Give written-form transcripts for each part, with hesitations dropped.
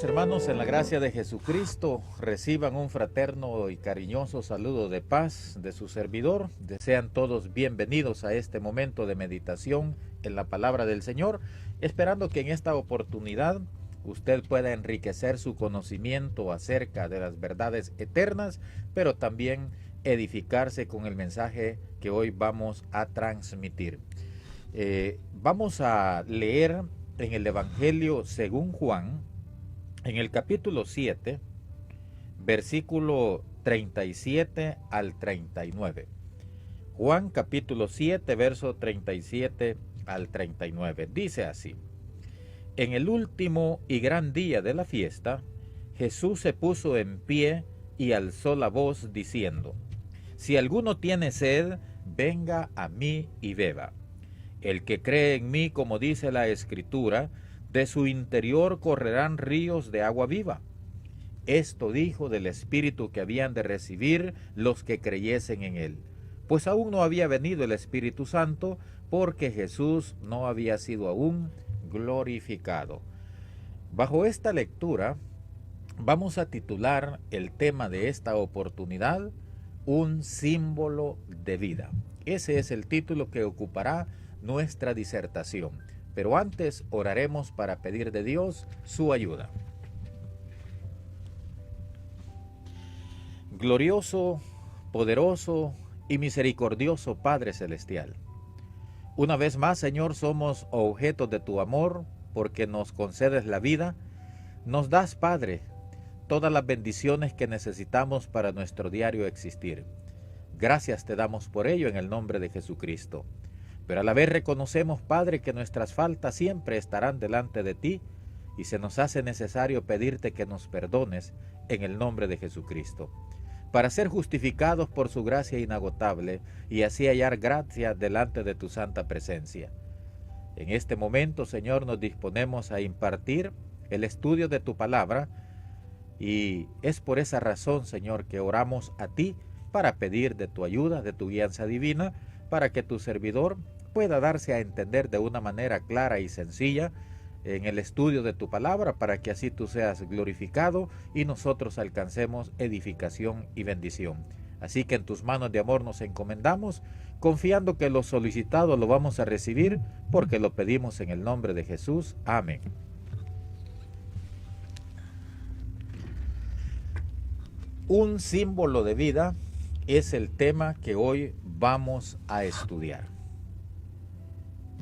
Amados hermanos, en la gracia de Jesucristo, reciban un fraterno y cariñoso saludo de paz de su servidor. Desean todos bienvenidos a este momento de meditación en la palabra del Señor, esperando que en esta oportunidad usted pueda enriquecer su conocimiento acerca de las verdades eternas, pero también edificarse con el mensaje que hoy vamos a transmitir. Vamos a leer en el Evangelio según Juan, en el capítulo 7, versículo 37 al 39. Juan capítulo 7, verso 37 al 39. Dice así: En el último y gran día de la fiesta, Jesús se puso en pie y alzó la voz diciendo: Si alguno tiene sed, venga a mí y beba. El que cree en mí, como dice la Escritura, de su interior correrán ríos de agua viva. Esto dijo del Espíritu que habían de recibir los que creyesen en él, pues aún no había venido el Espíritu Santo, porque Jesús no había sido aún glorificado. Bajo esta lectura vamos a titular el tema de esta oportunidad: un símbolo de vida. Ese es el título que ocupará nuestra disertación. Pero antes oraremos para pedir de Dios su ayuda. Glorioso, poderoso y misericordioso Padre Celestial, una vez más, Señor, somos objetos de tu amor, porque nos concedes la vida, nos das, Padre, todas las bendiciones que necesitamos para nuestro diario existir. Gracias te damos por ello en el nombre de Jesucristo. Pero a la vez reconocemos, Padre, que nuestras faltas siempre estarán delante de ti y se nos hace necesario pedirte que nos perdones en el nombre de Jesucristo, para ser justificados por su gracia inagotable y así hallar gracia delante de tu santa presencia. En este momento, Señor, nos disponemos a impartir el estudio de tu palabra y es por esa razón, Señor, que oramos a ti para pedir de tu ayuda, de tu guianza divina, para que tu servidor pueda darse a entender de una manera clara y sencilla en el estudio de tu palabra, para que así tú seas glorificado y nosotros alcancemos edificación y bendición. Así que en tus manos de amor nos encomendamos, confiando que lo solicitado lo vamos a recibir, porque lo pedimos en el nombre de Jesús. Amén. Un símbolo de vida es el tema que hoy vamos a estudiar,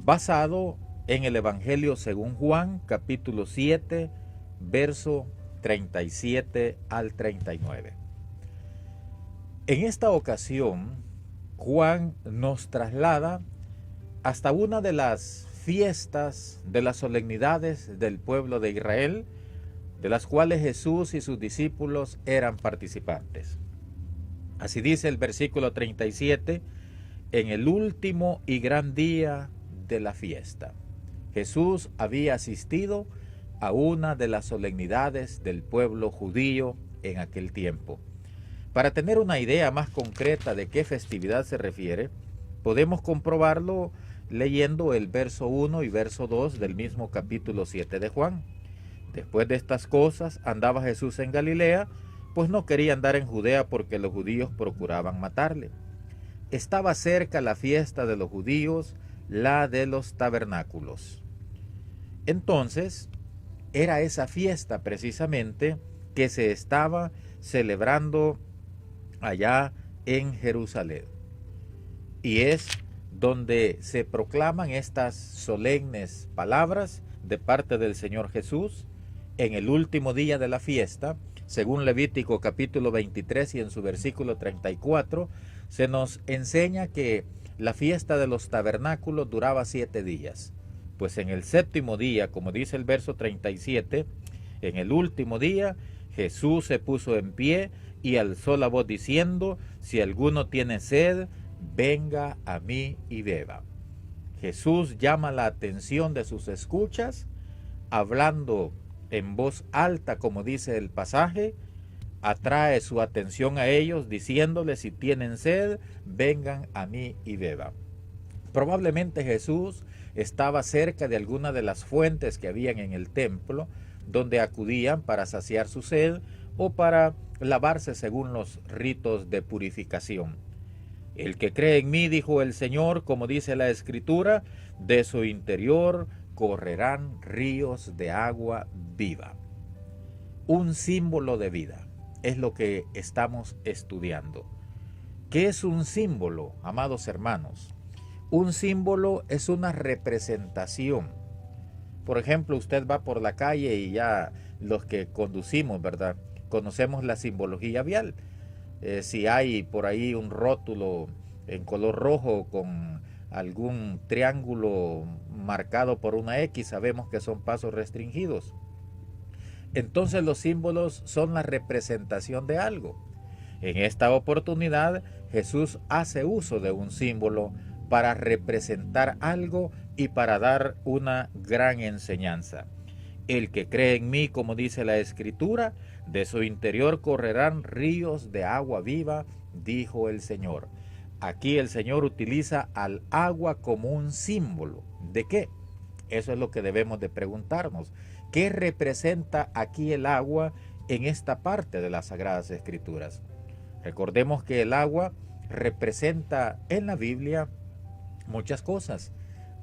basado en el Evangelio según Juan, capítulo 7, verso 37 al 39. En esta ocasión, Juan nos traslada hasta una de las fiestas, de las solemnidades del pueblo de Israel, de las cuales Jesús y sus discípulos eran participantes. Así dice el versículo 37, en el último y gran día de la fiesta, Jesús había asistido a una de las solemnidades del pueblo judío en aquel tiempo. Para tener una idea más concreta de qué festividad se refiere, podemos comprobarlo leyendo el verso 1 y verso 2 del mismo capítulo 7 de Juan. Después de estas cosas andaba Jesús en Galilea, pues no quería andar en Judea porque los judíos procuraban matarle. Estaba cerca la fiesta de los judíos, la de los tabernáculos. Entonces, era esa fiesta precisamente que se estaba celebrando allá en Jerusalén. Y es donde se proclaman estas solemnes palabras de parte del Señor Jesús en el último día de la fiesta. Según Levítico capítulo 23 y en su versículo 34, se nos enseña que la fiesta de los tabernáculos duraba 7 días. Pues en el séptimo día, como dice el verso 37, en el último día, Jesús se puso en pie y alzó la voz diciendo: si alguno tiene sed, venga a mí y beba. Jesús llama la atención de sus escuchas, hablando en voz alta, como dice el pasaje, atrae su atención a ellos diciéndoles: si tienen sed, vengan a mí y beban. Probablemente Jesús estaba cerca de alguna de las fuentes que habían en el templo, donde acudían para saciar su sed o para lavarse según los ritos de purificación. El que cree en mí, dijo el Señor, como dice la Escritura, de su interior correrán ríos de agua viva. Un símbolo de vida es lo que estamos estudiando. ¿Qué es un símbolo, amados hermanos? Un símbolo es una representación. Por ejemplo, usted va por la calle y ya los que conducimos, ¿verdad?, conocemos la simbología vial. Si hay por ahí un rótulo en color rojo con algún triángulo marcado por una X, sabemos que son pasos restringidos. Entonces los símbolos son la representación de algo. En esta oportunidad, Jesús hace uso de un símbolo para representar algo y para dar una gran enseñanza. El que cree en mí, como dice la Escritura, de su interior correrán ríos de agua viva, dijo el Señor. Aquí el Señor utiliza al agua como un símbolo. ¿De qué? Eso es lo que debemos de preguntarnos. ¿Qué representa aquí el agua en esta parte de las Sagradas Escrituras? Recordemos que el agua representa en la Biblia muchas cosas.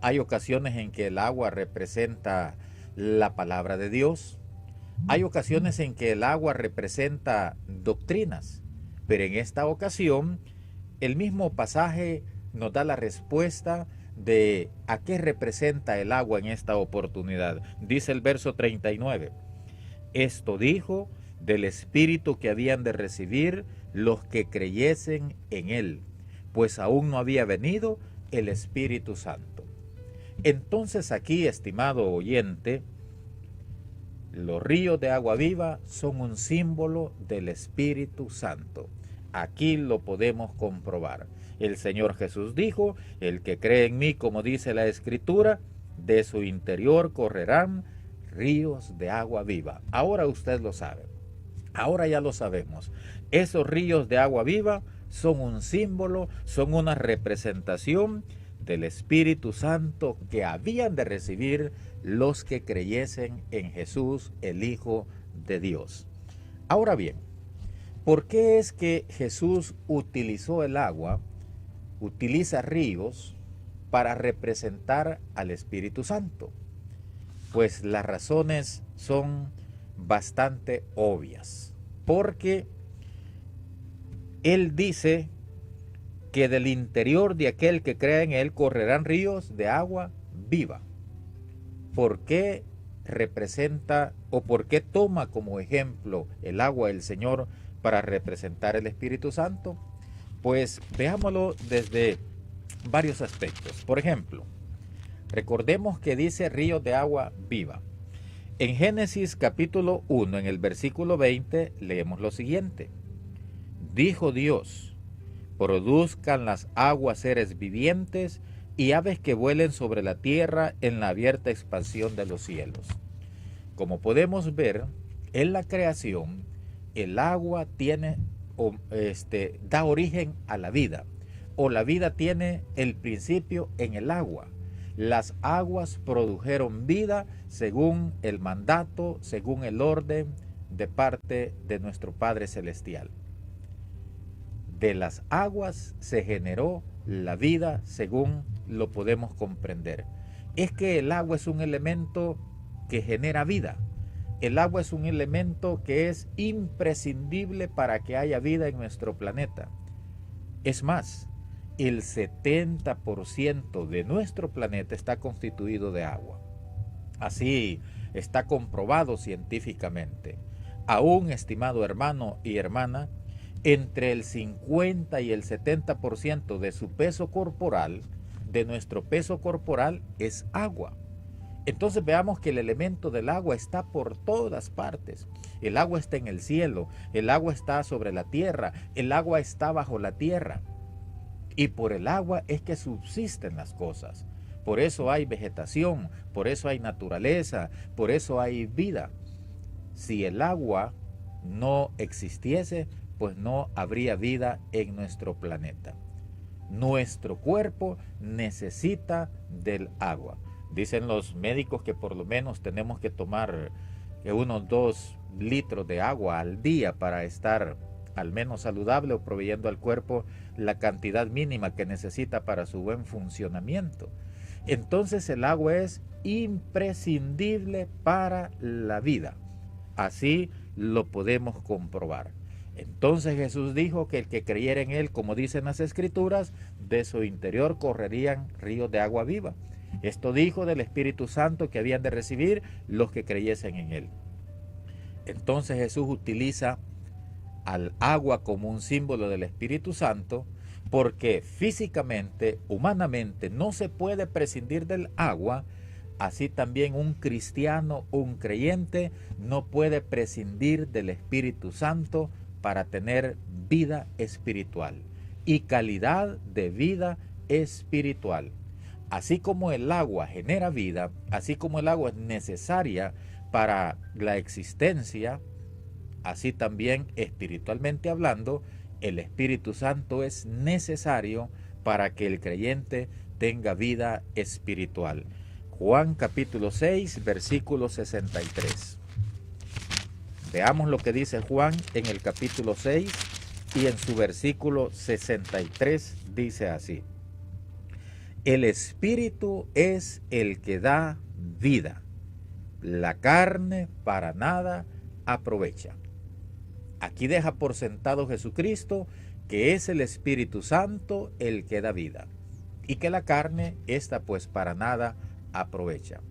Hay ocasiones en que el agua representa la palabra de Dios. Hay ocasiones en que el agua representa doctrinas. Pero en esta ocasión, el mismo pasaje nos da la respuesta de a qué representa el agua en esta oportunidad. Dice el verso 39. Esto dijo del Espíritu que habían de recibir los que creyesen en Él, pues aún no había venido el Espíritu Santo. Entonces aquí, estimado oyente, los ríos de agua viva son un símbolo del Espíritu Santo. Aquí lo podemos comprobar. El Señor Jesús dijo, el que cree en mí, como dice la Escritura, de su interior correrán ríos de agua viva. Ahora usted lo sabe. Ahora ya lo sabemos. Esos ríos de agua viva son un símbolo, son una representación del Espíritu Santo que habían de recibir los que creyesen en Jesús, el Hijo de Dios. Ahora bien, ¿por qué es que Jesús utilizó el agua, utiliza ríos para representar al Espíritu Santo? Pues las razones son bastante obvias, porque Él dice que del interior de aquel que crea en Él correrán ríos de agua viva. ¿Por qué representa o por qué toma como ejemplo el agua del Señor para representar el Espíritu Santo? Pues veámoslo desde varios aspectos. Por ejemplo, recordemos que dice ríos de agua viva. En Génesis capítulo 1, en el versículo 20, leemos lo siguiente. Dijo Dios, produzcan las aguas seres vivientes y aves que vuelen sobre la tierra en la abierta expansión de los cielos. Como podemos ver, en la creación, el agua da origen a la vida, o la vida tiene el principio en el agua. Las aguas produjeron vida según el mandato, según el orden de parte de nuestro Padre Celestial. De las aguas se generó la vida según lo podemos comprender. Es que el agua es un elemento que genera vida. El agua es un elemento que es imprescindible para que haya vida en nuestro planeta. Es más, el 70% de nuestro planeta está constituido de agua. Así está comprobado científicamente. Aún, estimado hermano y hermana, entre el 50 y el 70% de su peso corporal, de nuestro peso corporal, es agua. Entonces veamos que el elemento del agua está por todas partes. El agua está en el cielo, el agua está sobre la tierra, el agua está bajo la tierra. Y por el agua es que subsisten las cosas. Por eso hay vegetación, por eso hay naturaleza, por eso hay vida. Si el agua no existiese, pues no habría vida en nuestro planeta. Nuestro cuerpo necesita del agua. Dicen los médicos que por lo menos tenemos que tomar unos 2 litros de agua al día para estar al menos saludable o proveyendo al cuerpo la cantidad mínima que necesita para su buen funcionamiento. Entonces el agua es imprescindible para la vida. Así lo podemos comprobar. Entonces Jesús dijo que el que creyera en Él, como dicen las Escrituras, de su interior correrían ríos de agua viva. Esto dijo del Espíritu Santo que habían de recibir los que creyesen en Él. Entonces Jesús utiliza al agua como un símbolo del Espíritu Santo, porque físicamente, humanamente, no se puede prescindir del agua. Así también un cristiano, un creyente, no puede prescindir del Espíritu Santo para tener vida espiritual y calidad de vida espiritual. Así como el agua genera vida, así como el agua es necesaria para la existencia, así también espiritualmente hablando, el Espíritu Santo es necesario para que el creyente tenga vida espiritual. Juan capítulo 6, versículo 63. Veamos lo que dice Juan en el capítulo 6 y en su versículo 63 dice así: el Espíritu es el que da vida, la carne para nada aprovecha. Aquí deja por sentado Jesucristo que es el Espíritu Santo el que da vida y que la carne, esta pues para nada aprovecha.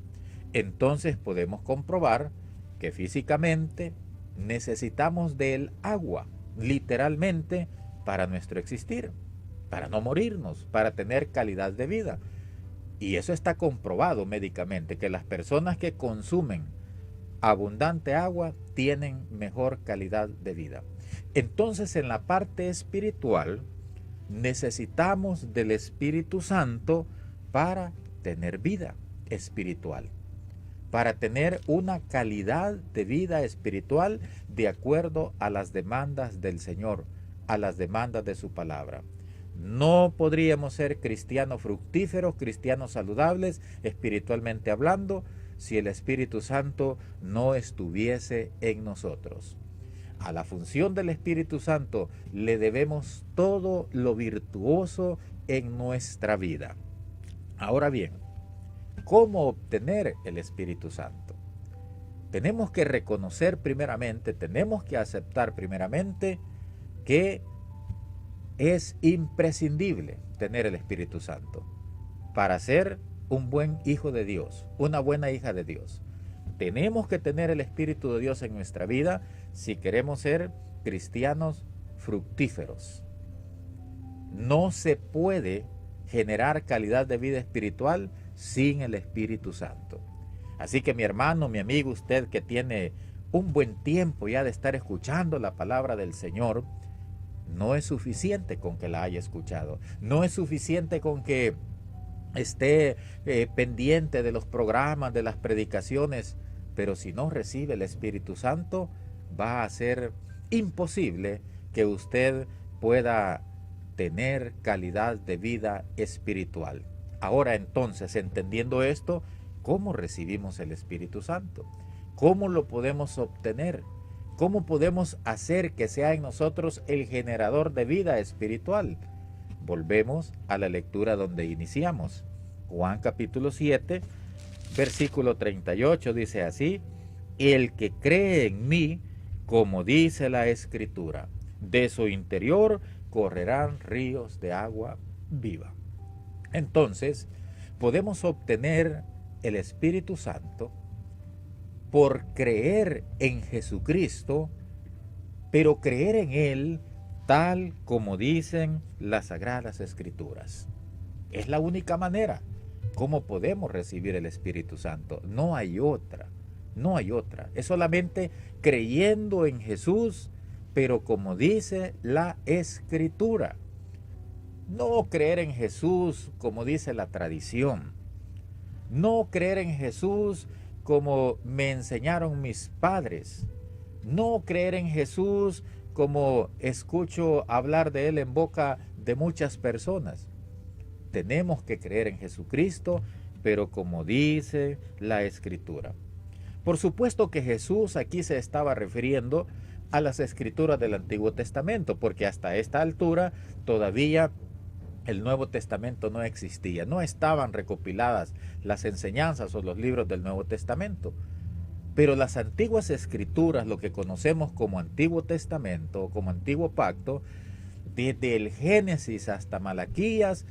Entonces podemos comprobar que físicamente necesitamos del agua, literalmente, para nuestro existir, para no morirnos, para tener calidad de vida. Y eso está comprobado médicamente, que las personas que consumen abundante agua tienen mejor calidad de vida. Entonces, en la parte espiritual, necesitamos del Espíritu Santo para tener vida espiritual, para tener una calidad de vida espiritual de acuerdo a las demandas del Señor, a las demandas de su palabra. No podríamos ser cristianos fructíferos, cristianos saludables, espiritualmente hablando, si el Espíritu Santo no estuviese en nosotros. A la función del Espíritu Santo le debemos todo lo virtuoso en nuestra vida. Ahora bien, ¿cómo obtener el Espíritu Santo? Tenemos que reconocer primeramente, tenemos que aceptar primeramente que es imprescindible tener el Espíritu Santo para ser un buen hijo de Dios, una buena hija de Dios. Tenemos que tener el Espíritu de Dios en nuestra vida si queremos ser cristianos fructíferos. No se puede generar calidad de vida espiritual sin el Espíritu Santo. Así que mi hermano, mi amigo, usted que tiene un buen tiempo ya de estar escuchando la palabra del Señor, no es suficiente con que la haya escuchado. No es suficiente con que esté pendiente de los programas, de las predicaciones, pero si no recibe el Espíritu Santo, va a ser imposible que usted pueda tener calidad de vida espiritual. Ahora entonces, entendiendo esto, ¿cómo recibimos el Espíritu Santo? ¿Cómo lo podemos obtener? ¿Cómo podemos hacer que sea en nosotros el generador de vida espiritual? Volvemos a la lectura donde iniciamos. Juan capítulo 7, versículo 38 dice así: el que cree en mí, como dice la Escritura, de su interior correrán ríos de agua viva. Entonces, podemos obtener el Espíritu Santo por creer en Jesucristo, pero creer en Él tal como dicen las Sagradas Escrituras. Es la única manera como podemos recibir el Espíritu Santo. No hay otra, no hay otra. Es solamente creyendo en Jesús, pero como dice la Escritura. No creer en Jesús como dice la tradición. No creer en Jesús como me enseñaron mis padres. No creer en Jesús como escucho hablar de Él en boca de muchas personas. Tenemos que creer en Jesucristo, pero como dice la Escritura. Por supuesto que Jesús aquí se estaba refiriendo a las escrituras del Antiguo Testamento, porque hasta esta altura todavía el Nuevo Testamento no existía, no estaban recopiladas las enseñanzas o los libros del Nuevo Testamento. Pero las antiguas escrituras, lo que conocemos como Antiguo Testamento o como Antiguo Pacto, desde el Génesis hasta Malaquías,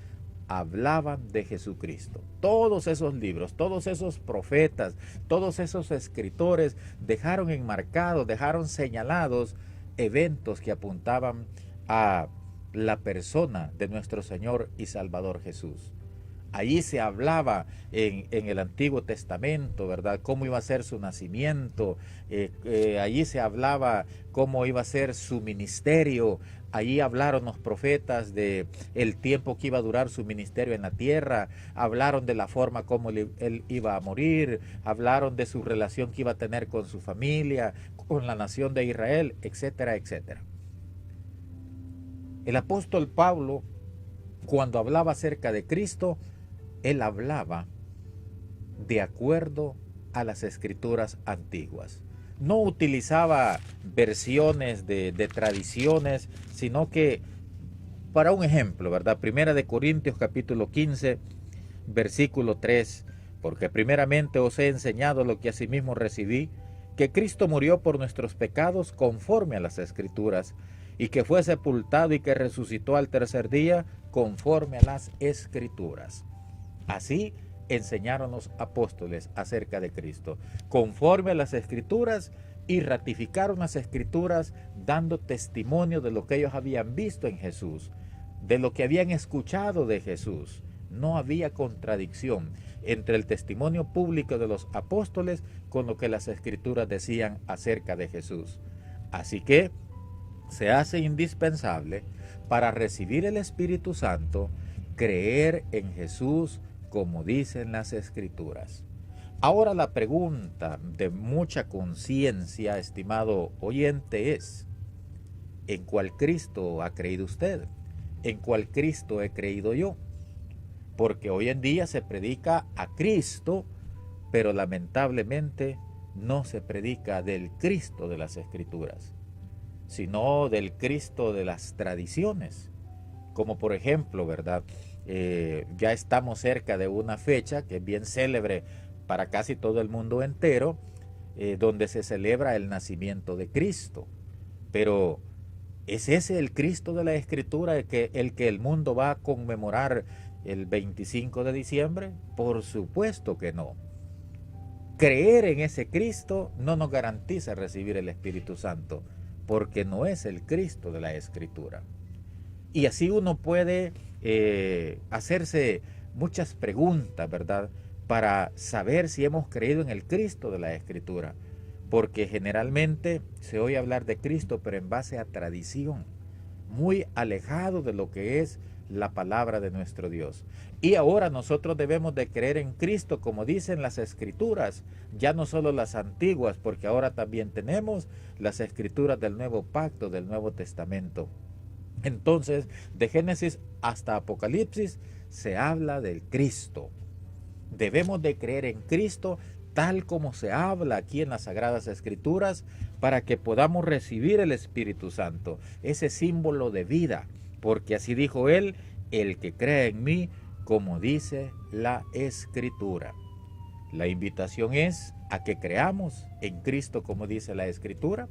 hablaban de Jesucristo. Todos esos libros, todos esos profetas, todos esos escritores dejaron enmarcados, dejaron señalados eventos que apuntaban a la persona de nuestro Señor y Salvador Jesús. Allí se hablaba en el Antiguo Testamento, ¿verdad? Cómo iba a ser su nacimiento, allí se hablaba cómo iba a ser su ministerio. Allí hablaron los profetas de el tiempo que iba a durar su ministerio en la tierra, hablaron de la forma como él iba a morir, hablaron de su relación que iba a tener con su familia, con la nación de Israel, etcétera, etcétera. El apóstol Pablo, cuando hablaba acerca de Cristo, él hablaba de acuerdo a las escrituras antiguas. No utilizaba versiones de tradiciones, sino que, para un ejemplo, ¿verdad? Primera de Corintios capítulo 15, versículo 3, porque primeramente os he enseñado lo que asimismo recibí, que Cristo murió por nuestros pecados conforme a las escrituras, y que fue sepultado y que resucitó al tercer día conforme a las escrituras. Así enseñaron los apóstoles acerca de Cristo, conforme a las escrituras, y ratificaron las escrituras dando testimonio de lo que ellos habían visto en Jesús, de lo que habían escuchado de Jesús. No había contradicción entre el testimonio público de los apóstoles con lo que las escrituras decían acerca de Jesús. Así que se hace indispensable para recibir el Espíritu Santo creer en Jesús como dicen las escrituras. Ahora la pregunta de mucha conciencia, estimado oyente, es: ¿en cuál Cristo ha creído usted? ¿En cuál Cristo he creído yo? Porque hoy en día se predica a Cristo, pero lamentablemente no se predica del Cristo de las escrituras, sino del Cristo de las tradiciones. Como por ejemplo, ¿verdad? Ya estamos cerca de una fecha que es bien célebre para casi todo el mundo entero, donde se celebra el nacimiento de Cristo. Pero ¿es ese el Cristo de la Escritura el que el mundo va a conmemorar el 25 de diciembre? Por supuesto que no. Creer en ese Cristo no nos garantiza recibir el Espíritu Santo, porque no es el Cristo de la Escritura. Y así uno puede hacerse muchas preguntas, ¿verdad?, para saber si hemos creído en el Cristo de la Escritura, porque generalmente se oye hablar de Cristo, pero en base a tradición, muy alejado de lo que es la palabra de nuestro Dios. Y ahora nosotros debemos de creer en Cristo como dicen las escrituras, ya no solo las antiguas, porque ahora también tenemos las escrituras del Nuevo Pacto, del Nuevo Testamento. Entonces, de Génesis hasta Apocalipsis se habla del Cristo. Debemos de creer en Cristo tal como se habla aquí en las Sagradas Escrituras, para que podamos recibir el Espíritu Santo, ese símbolo de vida, porque así dijo él: el que cree en mí, como dice la Escritura. La invitación es a que creamos en Cristo como dice la Escritura,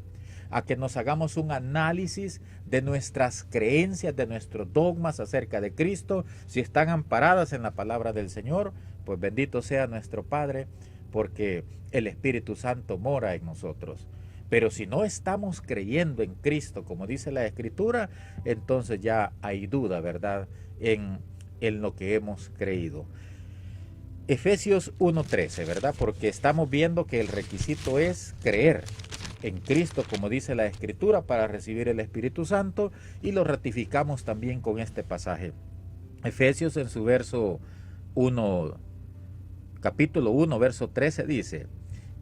a que nos hagamos un análisis de nuestras creencias, de nuestros dogmas acerca de Cristo. Si están amparadas en la palabra del Señor, pues bendito sea nuestro Padre, porque el Espíritu Santo mora en nosotros. Pero si no estamos creyendo en Cristo como dice la Escritura, entonces ya hay duda, ¿verdad?, en lo que hemos creído. Efesios 1:13, ¿verdad? Porque estamos viendo que el requisito es creer en Cristo como dice la Escritura para recibir el Espíritu Santo, y lo ratificamos también con este pasaje. Efesios en su verso 1, capítulo 1, verso 13 dice: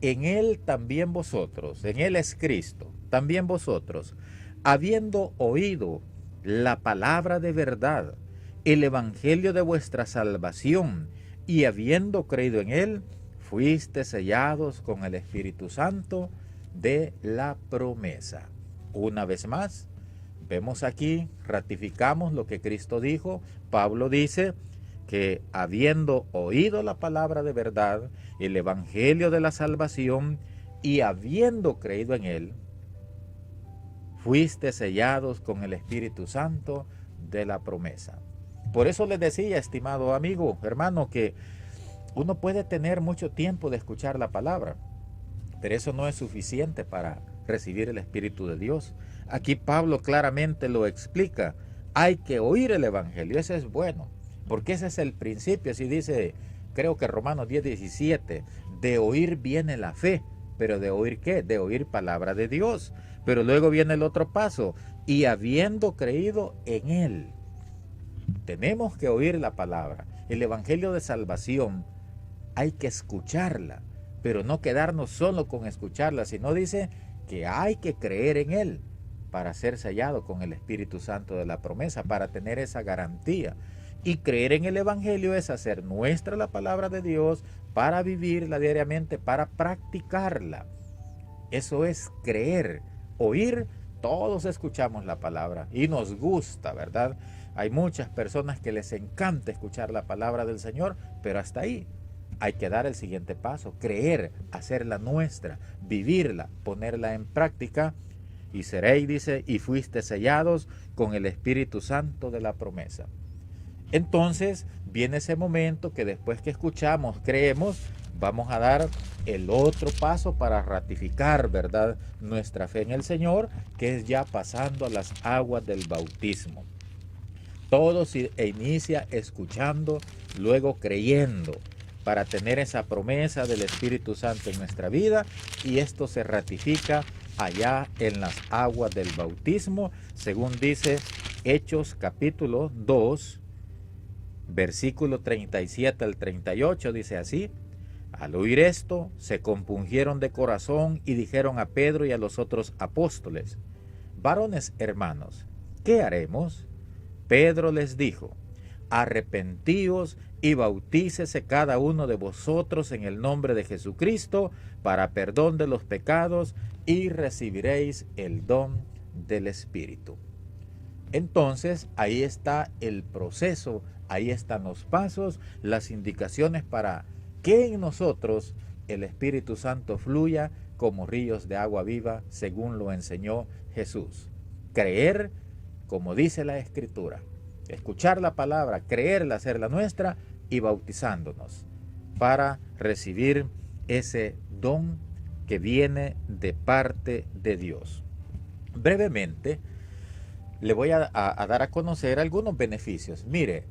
en él también vosotros, en él es Cristo, también vosotros, habiendo oído la palabra de verdad, el evangelio de vuestra salvación, y habiendo creído en él, fuiste sellados con el Espíritu Santo de la promesa. Una vez más, vemos aquí, ratificamos lo que Cristo dijo. Pablo dice que habiendo oído la palabra de verdad, el evangelio de la salvación, y habiendo creído en él, fuiste sellados con el Espíritu Santo de la promesa. Por eso les decía, estimado amigo, hermano, que uno puede tener mucho tiempo de escuchar la palabra, pero eso no es suficiente para recibir el Espíritu de Dios. Aquí Pablo claramente lo explica. Hay que oír el evangelio, eso es bueno, porque ese es el principio. Así dice, creo que Romanos 10:17, de oír viene la fe. ¿Pero de oír qué? De oír palabra de Dios. Pero luego viene el otro paso, y habiendo creído en él. Tenemos que oír la palabra. El evangelio de salvación hay que escucharla, pero no quedarnos solo con escucharla, sino dice que hay que creer en él para ser sellado con el Espíritu Santo de la promesa, para tener esa garantía. Y creer en el evangelio es hacer nuestra la palabra de Dios, para vivirla diariamente, para practicarla. Eso es creer. Oír, todos escuchamos la palabra y nos gusta, ¿verdad? Hay muchas personas que les encanta escuchar la palabra del Señor, pero hasta ahí. Hay que dar el siguiente paso, creer, hacerla nuestra, vivirla, ponerla en práctica. Y seréis, dice, y fuiste sellados con el Espíritu Santo de la promesa. Entonces viene ese momento que después que escuchamos, creemos, vamos a dar el otro paso para ratificar, ¿verdad?, nuestra fe en el Señor, que es ya pasando a las aguas del bautismo. Todo se inicia escuchando, luego creyendo, para tener esa promesa del Espíritu Santo en nuestra vida, y esto se ratifica allá en las aguas del bautismo, según dice Hechos capítulo 2, versículo 37 al 38, dice así: al oír esto, se compungieron de corazón y dijeron a Pedro y a los otros apóstoles: varones hermanos, ¿qué haremos? Pedro les dijo: arrepentíos y bautícese cada uno de vosotros en el nombre de Jesucristo para perdón de los pecados, y recibiréis el don del Espíritu. Entonces, ahí está el proceso, ahí están los pasos, las indicaciones para que en nosotros el Espíritu Santo fluya como ríos de agua viva, según lo enseñó Jesús. Creer, como dice la Escritura, escuchar la palabra, creerla, hacerla nuestra, y bautizándonos para recibir ese don que viene de parte de Dios. Brevemente, le voy a dar a conocer algunos beneficios. Mire,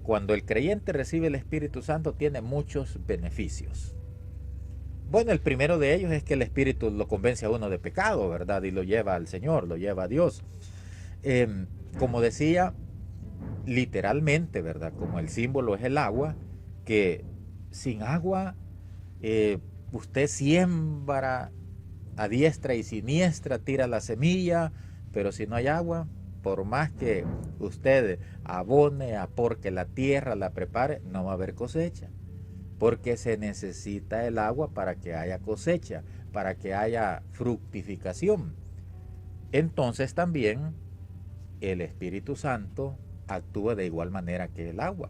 cuando el creyente recibe el Espíritu Santo tiene muchos beneficios. Bueno, el primero de ellos es que el Espíritu lo convence a uno de pecado, ¿verdad? Y lo lleva al Señor, lo lleva a Dios. Como decía, literalmente, ¿verdad? Como el símbolo es el agua, que sin agua usted siembra a diestra y siniestra, tira la semilla, pero si no hay agua, por más que usted abone, aporque la tierra, la prepare, no va a haber cosecha, porque se necesita el agua para que haya cosecha, para que haya fructificación. Entonces también el Espíritu Santo actúa de igual manera que el agua.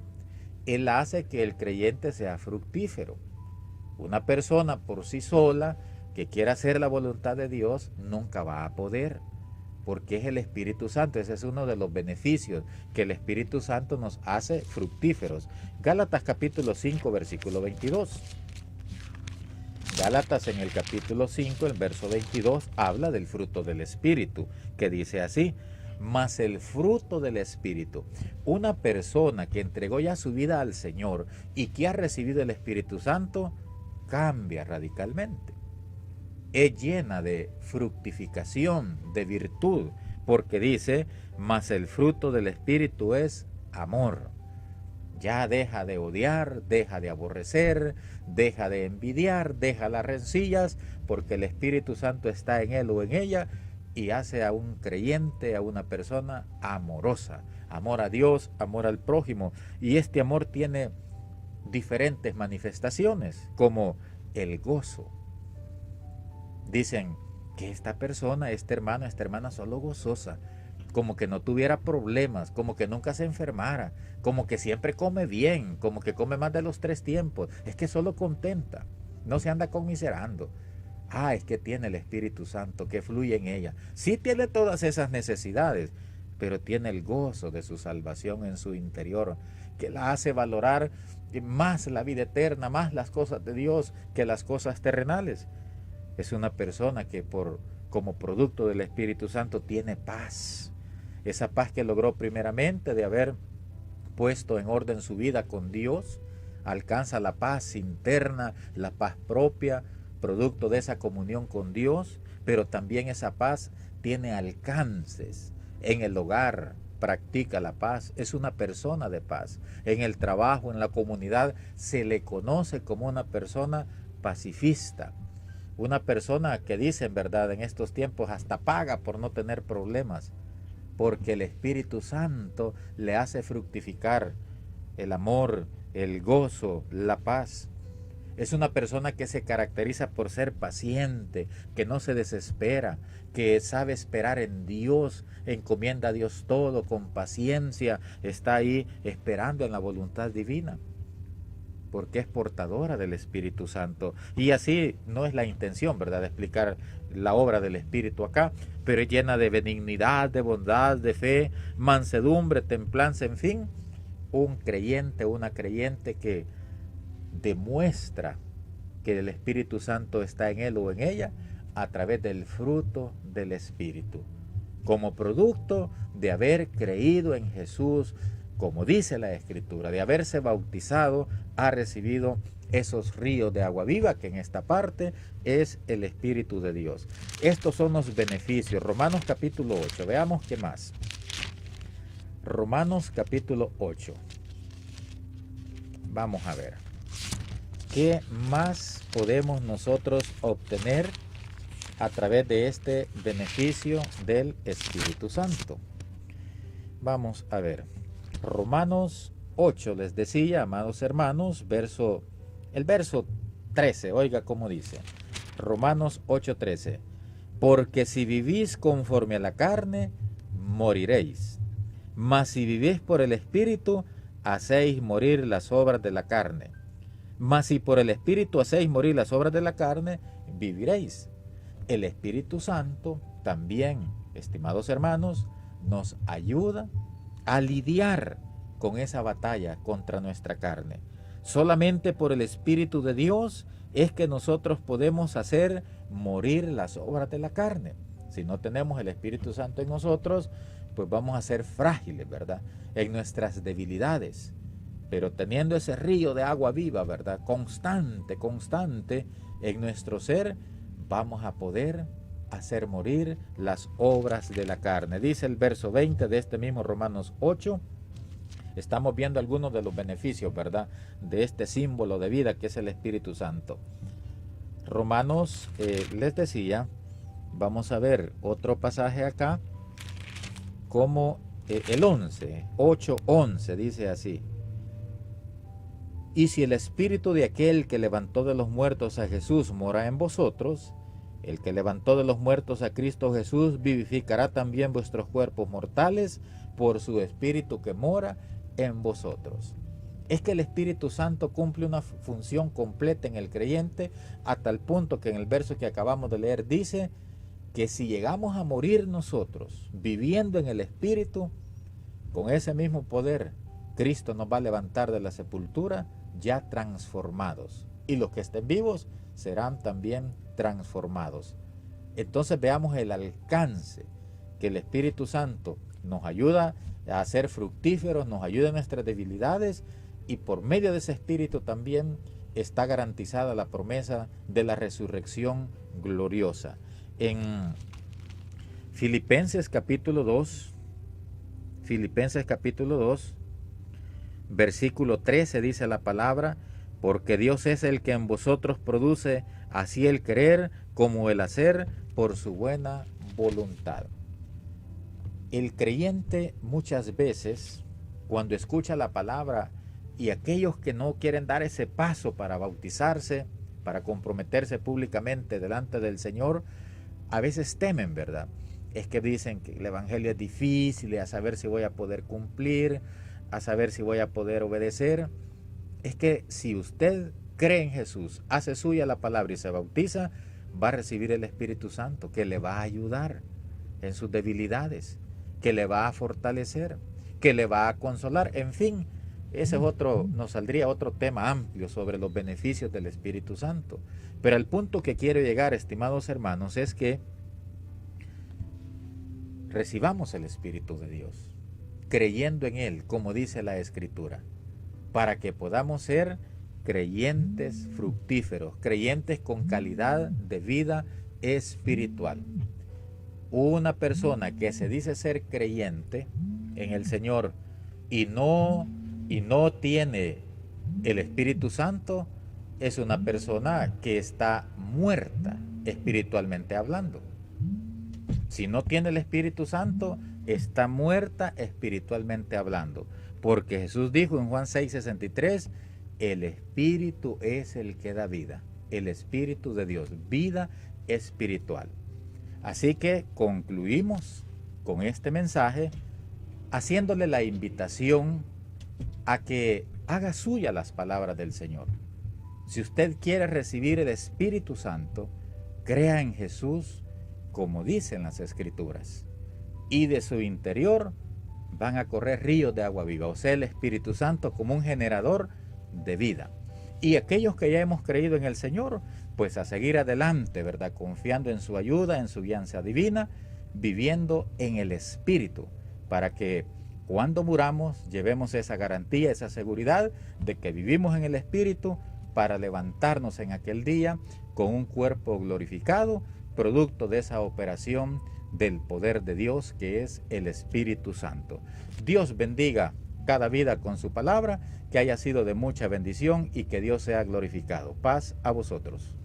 Él hace que el creyente sea fructífero. Una persona por sí sola que quiera hacer la voluntad de Dios nunca va a poder, porque es el Espíritu Santo. Ese es uno de los beneficios, que el Espíritu Santo nos hace fructíferos. Gálatas capítulo 5, versículo 22. Gálatas en el capítulo 5, el verso 22, habla del fruto del Espíritu, que dice así: mas el fruto del Espíritu. Una persona que entregó ya su vida al Señor y que ha recibido el Espíritu Santo, cambia radicalmente. Es llena de fructificación, de virtud, porque dice: mas el fruto del Espíritu es amor. Ya deja de odiar, deja de aborrecer, deja de envidiar, deja las rencillas, porque el Espíritu Santo está en él o en ella, y hace a un creyente, a una persona amorosa. Amor a Dios, amor al prójimo. Y este amor tiene diferentes manifestaciones, como el gozo. Dicen que esta persona, este hermano, esta hermana solo gozosa, como que no tuviera problemas, como que nunca se enfermara, como que siempre come bien, como que come más de los 3 tiempos, es que solo contenta, no se anda conmiserando. Ah, es que tiene el Espíritu Santo que fluye en ella. Sí tiene todas esas necesidades, pero tiene el gozo de su salvación en su interior, que la hace valorar más la vida eterna, más las cosas de Dios que las cosas terrenales. Es una persona que como producto del Espíritu Santo tiene paz. Esa paz que logró primeramente de haber puesto en orden su vida con Dios, alcanza la paz interna, la paz propia, producto de esa comunión con Dios, pero también esa paz tiene alcances en el hogar, practica la paz, es una persona de paz. En el trabajo, en la comunidad, se le conoce como una persona pacifista, una persona que dice en verdad en estos tiempos hasta paga por no tener problemas, porque el Espíritu Santo le hace fructificar el amor, el gozo, la paz. Es una persona que se caracteriza por ser paciente, que no se desespera, que sabe esperar en Dios, encomienda a Dios todo con paciencia, está ahí esperando en la voluntad divina, porque es portadora del Espíritu Santo. Y así no es la intención, ¿verdad?, de explicar la obra del Espíritu acá, pero es llena de benignidad, de bondad, de fe, mansedumbre, templanza, en fin, un creyente, una creyente que demuestra que el Espíritu Santo está en él o en ella a través del fruto del Espíritu, como producto de haber creído en Jesús, como dice la Escritura, de haberse bautizado, ha recibido esos ríos de agua viva, que en esta parte es el Espíritu de Dios. Estos son los beneficios. Romanos capítulo 8, veamos qué más. Romanos capítulo 8. Vamos a ver. ¿Qué más podemos nosotros obtener a través de este beneficio del Espíritu Santo? Vamos a ver. Romanos 8, les decía, amados hermanos, el verso 13, oiga cómo dice. Romanos 8:13. Porque si vivís conforme a la carne, moriréis. Mas si vivís por el Espíritu, hacéis morir las obras de la carne. Mas si por el Espíritu hacéis morir las obras de la carne, viviréis. El Espíritu Santo también, estimados hermanos, nos ayuda a lidiar con esa batalla contra nuestra carne. Solamente por el Espíritu de Dios es que nosotros podemos hacer morir las obras de la carne. Si no tenemos el Espíritu Santo en nosotros, pues vamos a ser frágiles, ¿verdad?, en nuestras debilidades. Pero teniendo ese río de agua viva, ¿verdad?, constante en nuestro ser, vamos a poder hacer morir las obras de la carne. Dice el verso 20 de este mismo Romanos 8. Estamos viendo algunos de los beneficios, ¿verdad?, de este símbolo de vida que es el Espíritu Santo. Romanos, les decía, vamos a ver otro pasaje acá, como el 8:11, dice así. Y si el Espíritu de aquel que levantó de los muertos a Jesús mora en vosotros, el que levantó de los muertos a Cristo Jesús vivificará también vuestros cuerpos mortales por su Espíritu que mora en vosotros. Es que el Espíritu Santo cumple una función completa en el creyente, a tal punto que en el verso que acabamos de leer dice que si llegamos a morir nosotros viviendo en el Espíritu, con ese mismo poder Cristo nos va a levantar de la sepultura ya transformados, y los que estén vivos serán también transformados. Entonces veamos el alcance que el Espíritu Santo nos ayuda a ser fructíferos, nos ayuda en nuestras debilidades, y por medio de ese Espíritu también está garantizada la promesa de la resurrección gloriosa. En Filipenses capítulo 2, versículo 13 dice la palabra: porque Dios es el que en vosotros produce así el querer como el hacer por su buena voluntad. El creyente muchas veces, cuando escucha la palabra Y aquellos que no quieren dar ese paso para bautizarse, para comprometerse públicamente delante del Señor, a veces temen, ¿verdad? Es que dicen que el Evangelio es difícil, a saber si voy a poder cumplir, a saber si voy a poder obedecer. Es que si usted cree en Jesús, hace suya la palabra y se bautiza, va a recibir el Espíritu Santo, que le va a ayudar en sus debilidades, que le va a fortalecer, que le va a consolar. En fin, ese es otro, nos saldría otro tema amplio sobre los beneficios del Espíritu Santo. Pero el punto que quiero llegar, estimados hermanos, es que recibamos el Espíritu de Dios, creyendo en Él, como dice la Escritura, para que podamos ser creyentes fructíferos, creyentes con calidad de vida espiritual. Una persona que se dice ser creyente en el Señor y no tiene el Espíritu Santo, es una persona que está muerta espiritualmente hablando. Si no tiene el Espíritu Santo, está muerta espiritualmente hablando. Porque Jesús dijo en Juan 6:63, el Espíritu es el que da vida. El Espíritu de Dios, vida espiritual. Así que concluimos con este mensaje haciéndole la invitación a que haga suya las palabras del Señor. Si usted quiere recibir el Espíritu Santo, crea en Jesús, como dicen las Escrituras, y de su interior van a correr ríos de agua viva, o sea, el Espíritu Santo como un generador de vida. Y aquellos que ya hemos creído en el Señor, pues a seguir adelante, ¿verdad? Confiando en su ayuda, en su guianza divina, viviendo en el Espíritu, para que cuando muramos llevemos esa garantía, esa seguridad de que vivimos en el Espíritu para levantarnos en aquel día con un cuerpo glorificado, producto de esa operación del poder de Dios que es el Espíritu Santo. Dios bendiga cada vida con su palabra, que haya sido de mucha bendición y que Dios sea glorificado. Paz a vosotros.